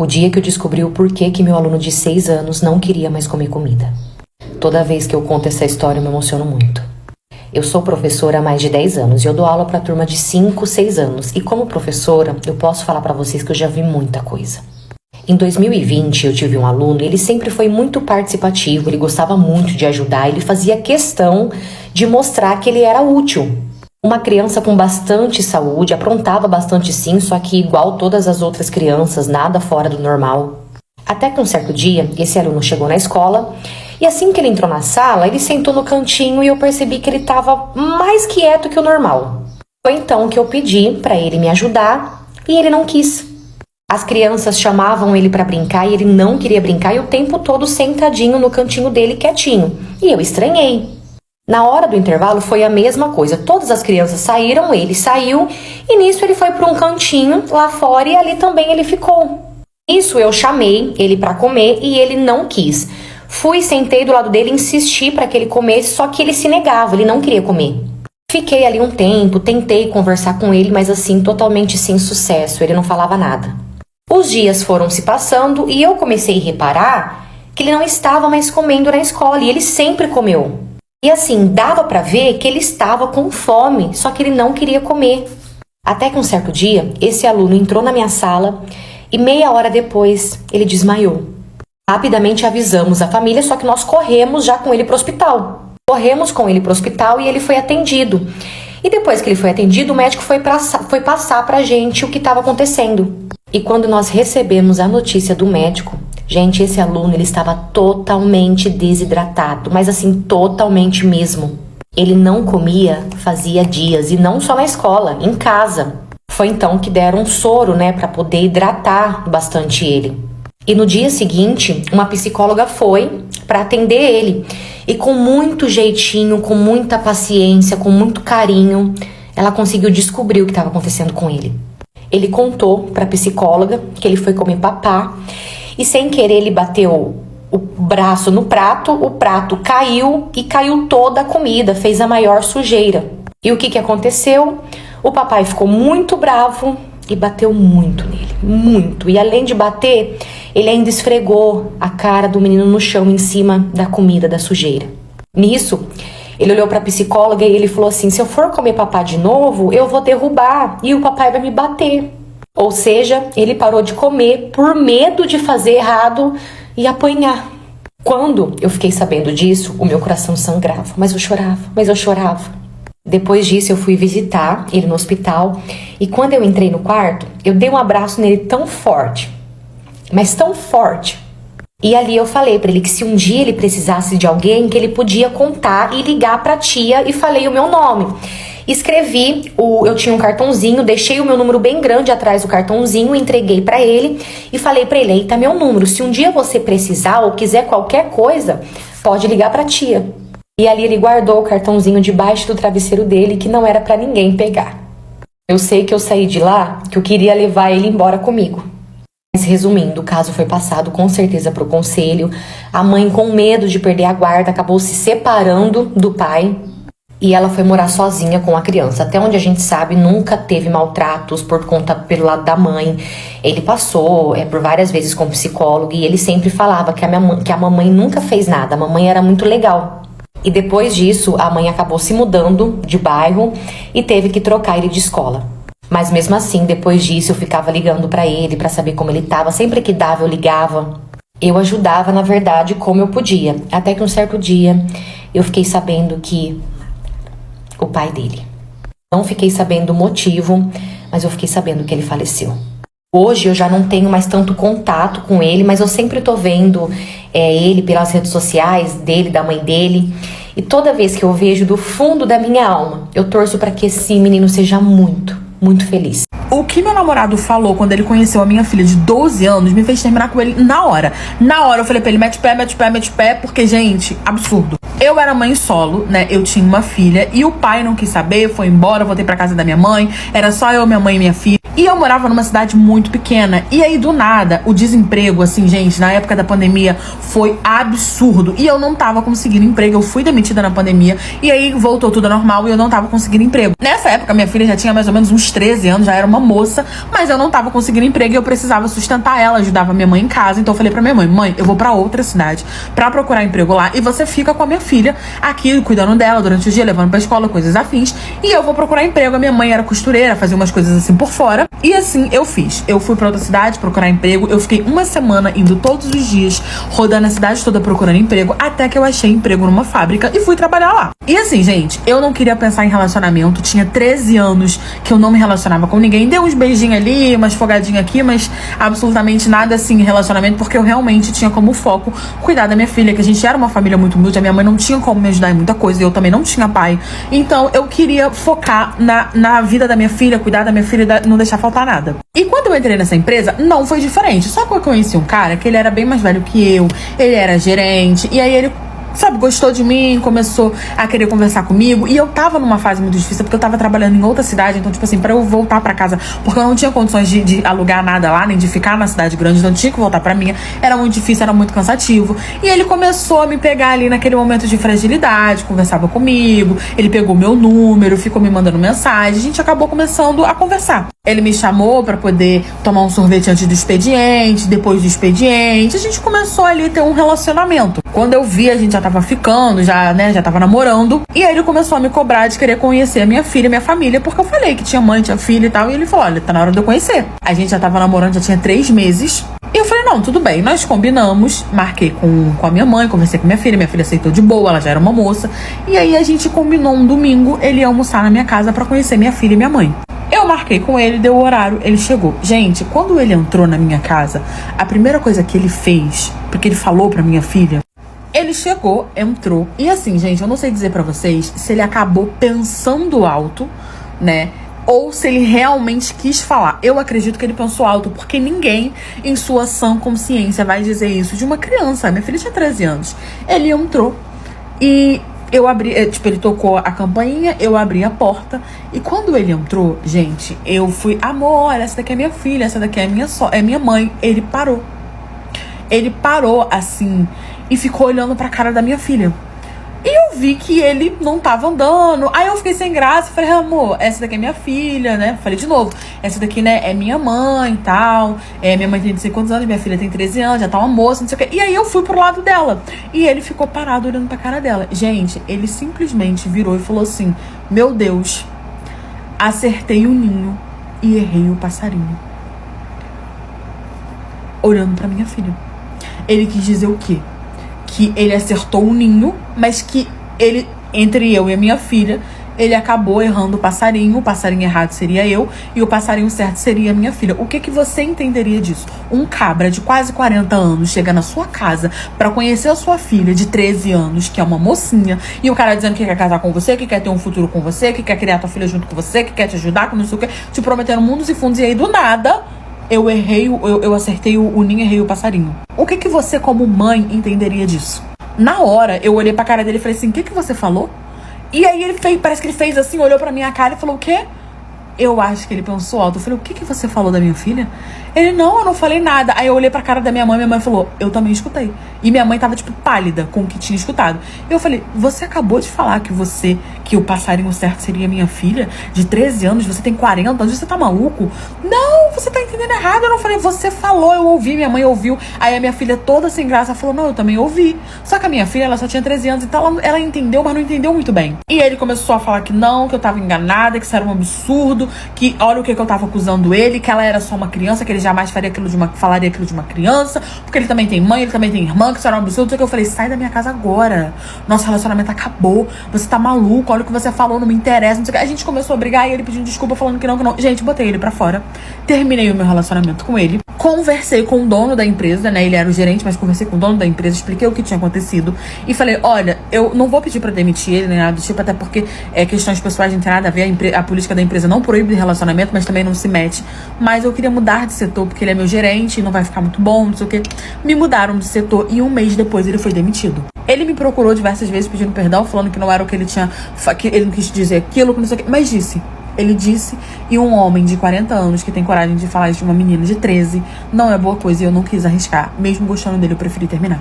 O dia que eu descobri o porquê que meu aluno de 6 anos não queria mais comer comida. Toda vez que eu conto essa história eu me emociono muito. Eu sou professora há mais de 10 anos e eu dou aula para turma de 5, 6 anos. E como professora, eu posso falar para vocês que eu já vi muita coisa. Em 2020, eu tive um aluno e ele sempre foi muito participativo, ele gostava muito de ajudar, ele fazia questão de mostrar que ele era útil. Uma criança com bastante saúde, aprontava bastante sim, só que igual todas as outras crianças, nada fora do normal. Até que um certo dia, esse aluno chegou na escola e assim que ele entrou na sala, ele sentou no cantinho e eu percebi que ele estava mais quieto que o normal. Foi então que eu pedi para ele me ajudar e ele não quis. As crianças chamavam ele para brincar e ele não queria brincar e o tempo todo sentadinho no cantinho dele, quietinho. E eu estranhei. Na hora do intervalo foi a mesma coisa. Todas as crianças saíram, ele saiu e nisso ele foi para um cantinho lá fora e ali também ele ficou. Nisso eu chamei ele para comer e ele não quis. Fui, sentei do lado dele, insisti para que ele comesse, só que ele se negava, ele não queria comer. Fiquei ali um tempo, tentei conversar com ele, mas assim, totalmente sem sucesso, ele não falava nada. Os dias foram se passando e eu comecei a reparar que ele não estava mais comendo na escola e ele sempre comeu. E assim, dava para ver que ele estava com fome, só que ele não queria comer. Até que um certo dia, esse aluno entrou na minha sala e meia hora depois ele desmaiou. Rapidamente avisamos a família, só que nós corremos já com ele para o hospital. Corremos com ele para o hospital e ele foi atendido. E depois que ele foi atendido, o médico foi passar para a gente o que estava acontecendo. E quando nós recebemos a notícia do médico, gente, esse aluno ele estava totalmente desidratado, mas assim, totalmente mesmo. Ele não comia fazia dias, e não só na escola, em casa. Foi então que deram um soro, para poder hidratar bastante ele. E no dia seguinte, uma psicóloga foi para atender ele. E com muito jeitinho, com muita paciência, com muito carinho, ela conseguiu descobrir o que estava acontecendo com ele. Ele contou para a psicóloga que ele foi comer papá e sem querer ele bateu o braço no prato, o prato caiu e caiu toda a comida, fez a maior sujeira. E o que aconteceu? O papai ficou muito bravo e bateu muito nele, muito. E além de bater, ele ainda esfregou a cara do menino no chão em cima da comida, da sujeira. Nisso, ele olhou para a psicóloga e ele falou assim: se eu for comer papá de novo, eu vou derrubar e o papai vai me bater. Ou seja, ele parou de comer por medo de fazer errado e apanhar. Quando eu fiquei sabendo disso, o meu coração sangrava, mas eu chorava. Depois disso, eu fui visitar ele no hospital e quando eu entrei no quarto, eu dei um abraço nele tão forte, mas tão forte. E ali eu falei pra ele que se um dia ele precisasse de alguém, que ele podia contar e ligar pra tia, e falei o meu nome. Escrevi, eu tinha um cartãozinho, deixei o meu número bem grande atrás do cartãozinho, entreguei pra ele e falei pra ele: aí tá meu número, se um dia você precisar ou quiser qualquer coisa, pode ligar pra tia. E ali ele guardou o cartãozinho debaixo do travesseiro dele, que não era pra ninguém pegar. Eu sei que eu saí de lá, que eu queria levar ele embora comigo. Mas resumindo, o caso foi passado com certeza para o conselho. A mãe, com medo de perder a guarda, acabou se separando do pai e ela foi morar sozinha com a criança. Até onde a gente sabe, nunca teve maltratos pelo lado da mãe. Ele passou por várias vezes com psicólogo e ele sempre falava que a mamãe nunca fez nada, a mamãe era muito legal. E depois disso, a mãe acabou se mudando de bairro e teve que trocar ele de escola. Mas mesmo assim, depois disso, eu ficava ligando pra ele pra saber como ele tava. Sempre que dava, eu ligava. Eu ajudava, na verdade, como eu podia. Até que um certo dia, eu fiquei sabendo que o pai dele. Não fiquei sabendo o motivo, mas eu fiquei sabendo que ele faleceu. Hoje eu já não tenho mais tanto contato com ele, mas eu sempre tô vendo ele pelas redes sociais dele, da mãe dele. E toda vez que eu vejo do fundo da minha alma, eu torço pra que esse menino seja muito feliz. O que meu namorado falou quando ele conheceu a minha filha de 12 anos me fez terminar com ele na hora. Na hora eu falei pra ele: mete pé, porque, gente, absurdo. Eu era mãe solo, né? Eu tinha uma filha e o pai não quis saber, foi embora, voltei pra casa da minha mãe. Era só eu, minha mãe e minha filha. E eu morava numa cidade muito pequena. E aí, do nada, o desemprego, assim, gente, na época da pandemia, foi absurdo. E eu não tava conseguindo emprego. Eu fui demitida na pandemia. E aí, voltou tudo ao normal e eu não tava conseguindo emprego. Nessa época, minha filha já tinha mais ou menos uns 13 anos, já era uma moça. Mas eu não tava conseguindo emprego e eu precisava sustentar ela, ajudava minha mãe em casa. Então eu falei pra minha mãe, mãe, eu vou pra outra cidade pra procurar emprego lá. E você fica com a minha filha aqui, cuidando dela durante o dia, levando pra escola, coisas afins. E eu vou procurar emprego. A minha mãe era costureira, fazia umas coisas assim por fora. E assim eu fiz. Eu fui pra outra cidade procurar emprego. Eu fiquei uma semana indo todos os dias, rodando a cidade toda procurando emprego, até que eu achei emprego numa fábrica e fui trabalhar lá. E assim, gente, eu não queria pensar em relacionamento. Tinha 13 anos que eu não me relacionava com ninguém. Dei uns beijinhos ali, umas folgadinhas aqui, mas absolutamente nada assim em relacionamento, porque eu realmente tinha como foco cuidar da minha filha, que a gente era uma família muito humilde. A minha mãe não tinha como me ajudar em muita coisa e eu também não tinha pai. Então eu queria focar na vida da minha filha, cuidar da minha filha e não deixar faltar nada. E quando eu entrei nessa empresa, não foi diferente. Só que eu conheci um cara que ele era bem mais velho que eu, ele era gerente, e aí ele, sabe, gostou de mim, começou a querer conversar comigo. E eu tava numa fase muito difícil, porque eu tava trabalhando em outra cidade. Então, tipo assim, pra eu voltar pra casa, porque eu não tinha condições de alugar nada lá, nem de ficar na cidade grande, então eu tinha que voltar pra minha. Era muito difícil, era muito cansativo. E ele começou a me pegar ali naquele momento de fragilidade, conversava comigo. Ele pegou meu número, ficou me mandando mensagem. A gente acabou começando a conversar. Ele me chamou pra poder tomar um sorvete antes do expediente, depois do expediente. A gente começou ali a ter um relacionamento. Quando eu vi, a gente já tava ficando, já tava namorando. E aí ele começou a me cobrar de querer conhecer a minha filha e minha família, porque eu falei que tinha mãe, tinha filha e tal. E ele falou, olha, tá na hora de eu conhecer. A gente já tava namorando, já tinha 3 meses. E eu falei, não, tudo bem. Nós combinamos, marquei com a minha mãe, conversei com minha filha aceitou de boa, ela já era uma moça. E aí a gente combinou um domingo, ele ia almoçar na minha casa pra conhecer minha filha e minha mãe. Eu marquei com ele, deu o horário, ele chegou. Gente, quando ele entrou na minha casa, a primeira coisa que ele fez, porque ele falou pra minha filha, ele chegou, entrou. E assim, gente, eu não sei dizer pra vocês se ele acabou pensando alto, né? Ou se ele realmente quis falar. Eu acredito que ele pensou alto, porque ninguém em sua sã consciência vai dizer isso de uma criança. Minha filha tinha 13 anos. Ele entrou e eu abri, tipo, ele tocou a campainha, eu abri a porta. E quando ele entrou, gente, eu fui, amor, olha, essa daqui é minha filha, essa daqui é minha mãe. Ele parou. Ele parou assim e ficou olhando pra cara da minha filha. E eu vi que ele não tava andando. Aí eu fiquei sem graça e falei, amor, essa daqui é minha filha, né? Falei de novo, essa daqui, né, é minha mãe e tal. Minha mãe tem não sei quantos anos, minha filha tem 13 anos, já tá uma moça, não sei o quê. E aí eu fui pro lado dela. E ele ficou parado olhando pra cara dela. Gente, ele simplesmente virou e falou assim, meu Deus, acertei o ninho e errei o passarinho. Olhando pra minha filha. Ele quis dizer o quê? Que ele acertou o ninho, mas que ele, entre eu e a minha filha, ele acabou errando o passarinho errado seria eu, e o passarinho certo seria a minha filha. O que você entenderia disso? Um cabra de quase 40 anos chega na sua casa pra conhecer a sua filha de 13 anos, que é uma mocinha, e o cara dizendo que quer casar com você, que quer ter um futuro com você, que quer criar tua filha junto com você, que quer te ajudar com não sei o que, te prometendo mundos e fundos, e aí do nada eu acertei o ninho e errei o passarinho. O que você, como mãe, entenderia disso? Na hora, eu olhei pra cara dele e falei assim, o que você falou? E aí ele fez, parece que ele fez assim, olhou pra minha cara e falou, o quê? Eu acho que ele pensou alto. Eu falei, o que você falou da minha filha? Ele, não, eu não falei nada. Aí eu olhei pra cara da minha mãe falou, eu também escutei. E minha mãe tava, tipo, pálida com o que tinha escutado. E eu falei, você acabou de falar que o passarinho certo seria minha filha, de 13 anos, você tem 40 anos, você tá maluco? Não, você tá entendendo errado. Eu não falei, você falou, eu ouvi, minha mãe ouviu. Aí a minha filha toda sem graça falou, não, eu também ouvi. Só que a minha filha, ela só tinha 13 anos, então ela entendeu, mas não entendeu muito bem. E ele começou a falar que não, que eu tava enganada, que isso era um absurdo, que olha o que eu tava acusando ele, que ela era só uma criança, que ele jamais falaria aquilo de uma criança, porque ele também tem mãe, ele também tem irmã, que isso era um absurdo. Só que eu falei, sai da minha casa agora, nosso relacionamento acabou, você tá maluco, olha o que você falou, não me interessa, não sei o que. A gente começou a brigar e ele pedindo desculpa, falando que não. Gente, botei ele pra fora, terminei o meu relacionamento com ele, conversei com o dono da empresa, né, ele era o gerente, mas conversei com o dono da empresa, expliquei o que tinha acontecido e falei, olha, eu não vou pedir pra demitir ele, nem nada do tipo, até porque questões pessoais não tem nada a ver, a política da empresa não proíbe relacionamento, mas também não se mete, mas eu queria mudar de setor, porque ele é meu gerente, não vai ficar muito bom, não sei o que. Me mudaram de setor e um mês depois ele foi demitido. Ele me procurou diversas vezes pedindo perdão, falando que não era o que ele tinha, que ele não quis dizer aquilo, que não sei o que, mas disse. Ele disse, e um homem de 40 anos que tem coragem de falar isso de uma menina de 13 não é boa coisa, e eu não quis arriscar. Mesmo gostando dele, eu preferi terminar.